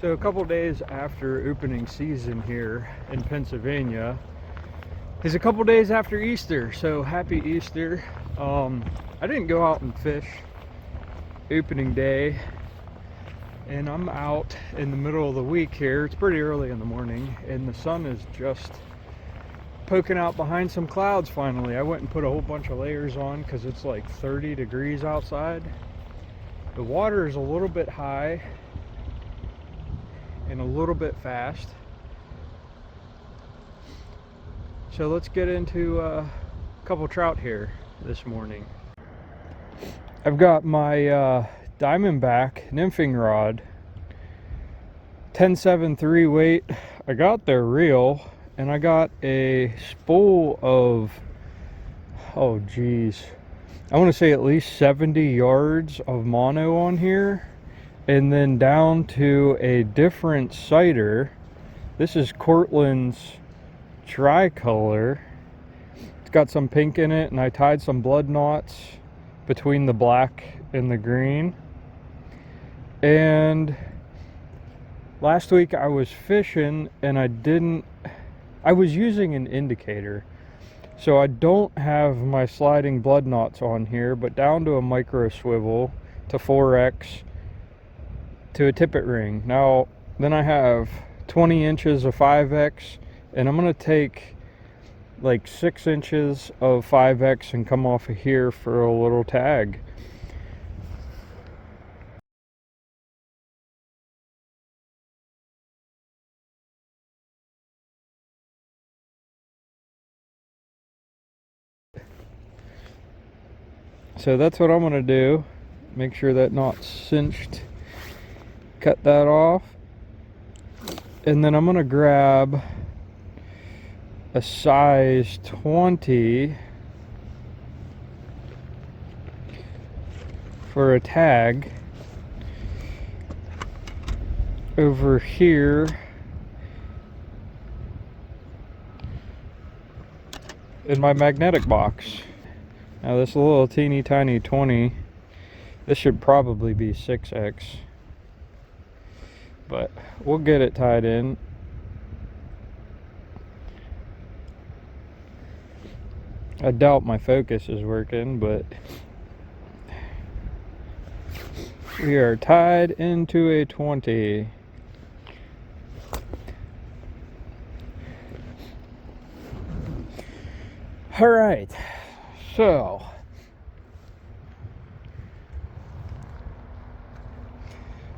So a couple days after opening season here in Pennsylvania is a couple days after Easter, so happy Easter. I didn't go out and fish opening day, and I'm out in the middle of the week here. It's pretty early in the morning and the sun is just poking out behind some clouds finally. I went and put a whole bunch of layers on because it's like 30 degrees outside. The water is a little bit high and a little bit fast. So let's get into a couple trout here this morning. I've got my Diamondback nymphing rod, 10.73 weight. I got their reel, and I got a spool of, oh geez, I want to say at least 70 yards of mono on here, and then down to a different cider. This is Cortland's tricolor. It's got some pink in it, and I tied some blood knots between the black and the green. And last week I was fishing and I was using an indicator, so I don't have my sliding blood knots on here, but down to a micro swivel, to 4x, to a tippet ring. Now then I have 20 inches of 5x, and I'm going to take like 6 inches of 5x and come off of here for a little tag. So that's what I'm going to do. Make sure that knot's cinched. Cut that off. And then I'm going to grab a size 20 for a tag over here in my magnetic box. Now this little teeny tiny 20, this should probably be 6x, but we'll get it tied in. I doubt my focus is working, but we are tied into a 20. All right, so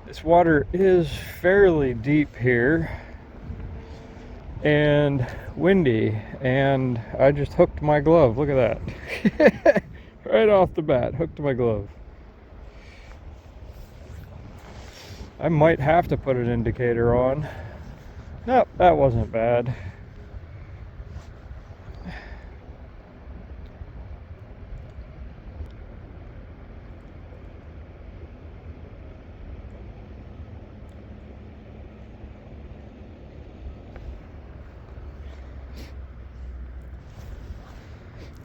this water is fairly deep here and windy, and I just hooked my glove. Look at that. Right off the bat, hooked my glove. I might have to put an indicator on. Nope, that wasn't bad.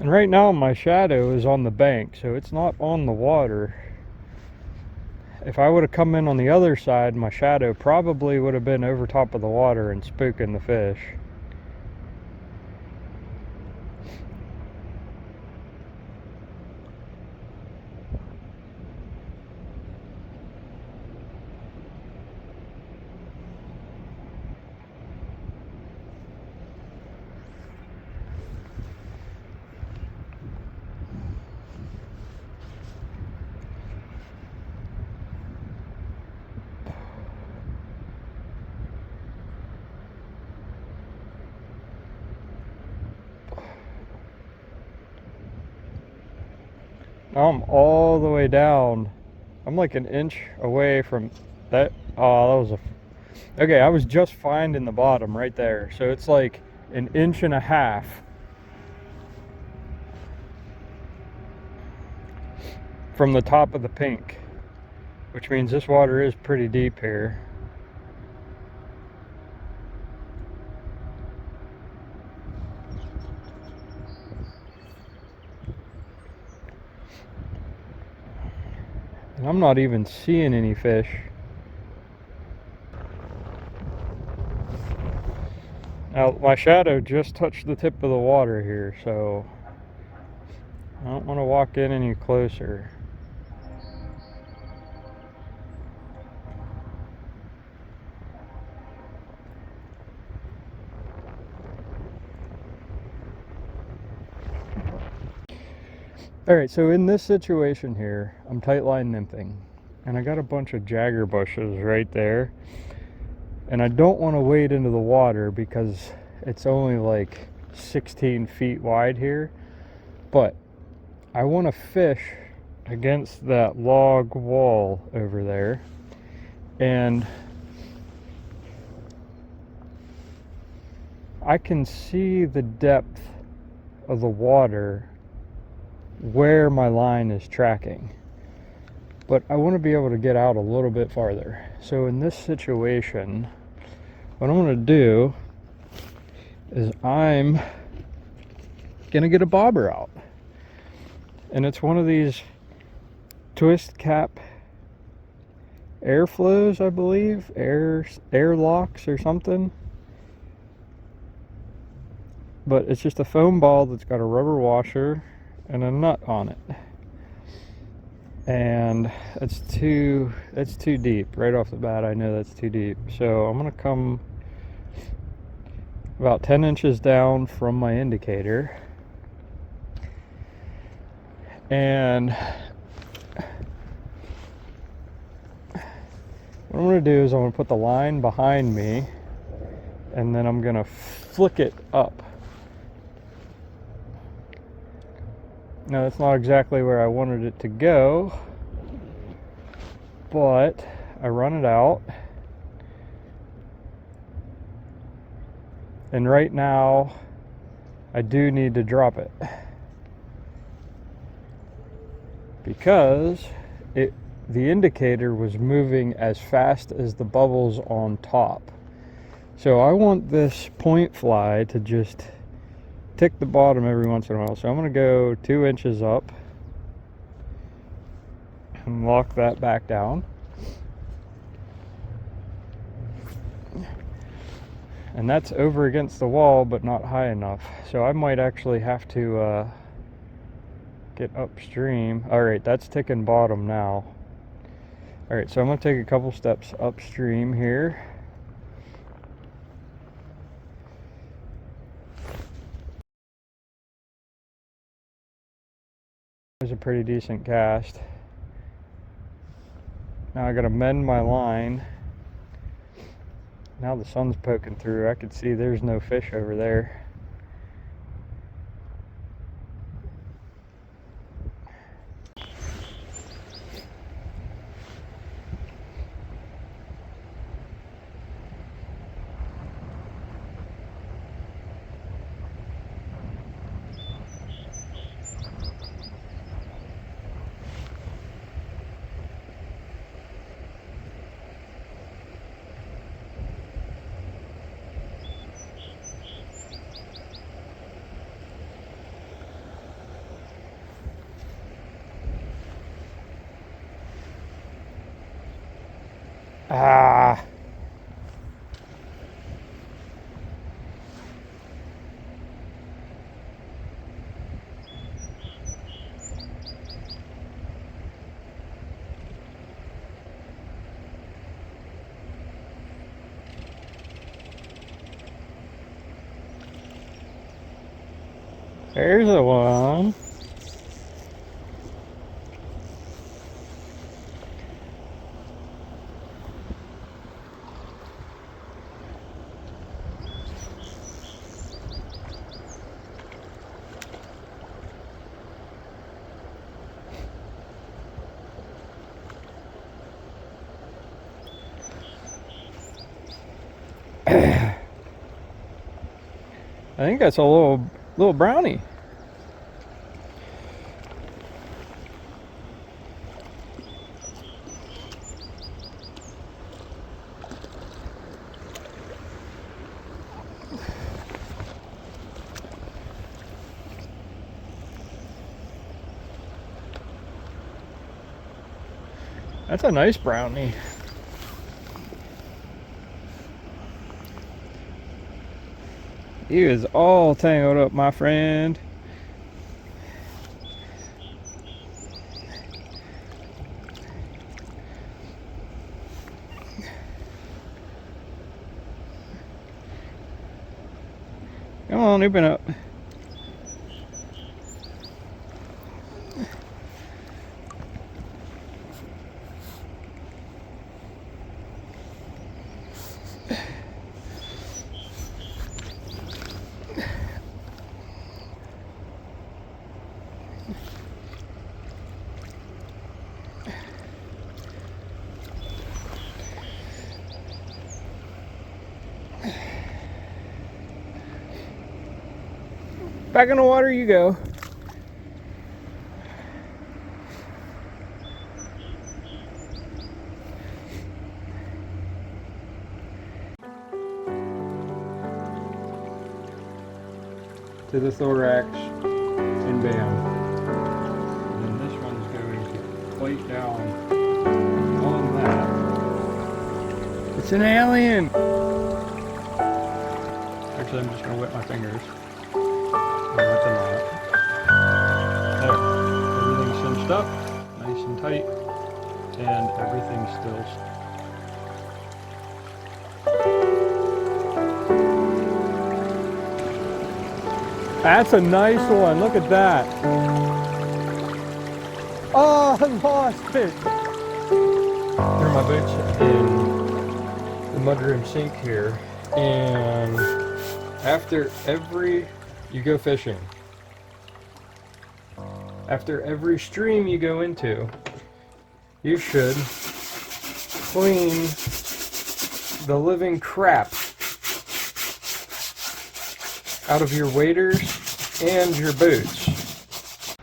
And right now my shadow is on the bank, so it's not on the water. If I would have come in on the other side, my shadow probably would have been over top of the water and spooking the fish. Now I'm all the way down. I'm like an inch away from that. Oh, that was okay, I was just finding the bottom right there. So it's like an inch and a half from the top of the pink, which means this water is pretty deep here. And I'm not even seeing any fish. Now my shadow just touched the tip of the water here, so I don't want to walk in any closer. Alright, so in this situation here, I'm tightline nymphing, and I got a bunch of jagger bushes right there, and I don't want to wade into the water because it's only like 16 feet wide here, but I want to fish against that log wall over there, and I can see the depth of the water where my line is tracking, but I want to be able to get out a little bit farther. So in this situation, what I'm going to do is I'm going to get a bobber out, and it's one of these twist cap airflows, I believe, air locks or something, but it's just a foam ball that's got a rubber washer and a nut on it, and it's too deep right off the bat. I know that's too deep, so I'm gonna come about 10 inches down from my indicator, and what I'm gonna do is I'm gonna put the line behind me, and then I'm gonna flick it up. Now that's not exactly where I wanted it to go, but I run it out, and right now I do need to drop it because the indicator was moving as fast as the bubbles on top. So I want this point fly to just tick the bottom every once in a while. So I'm going to go 2 inches up and lock that back down. And that's over against the wall, but not high enough. So I might actually have to get upstream. Alright, that's ticking bottom now. Alright, so I'm going to take a couple steps upstream here. It was a pretty decent cast. Now I got to mend my line. Now the sun's poking through. I can see there's no fish over there. Ah. There's the one. I think that's a little brownie. That's a nice brownie. He is all tangled up, my friend. Come on, open up. Back in the water you go. To the thorax, and bam. And then this one's going to plate down on that. It's an alien! Actually, I'm just going to wet my fingers. Wet them out. There. Everything's cinched up, nice and tight, and everything's still. That's a nice one. Look at that. Oh, I lost it. Here are my boots in the mudroom sink here. And after you go fishing, after every stream you go into, you should clean the living crap out of your waders and your boots.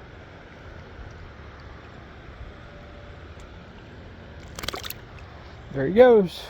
There he goes.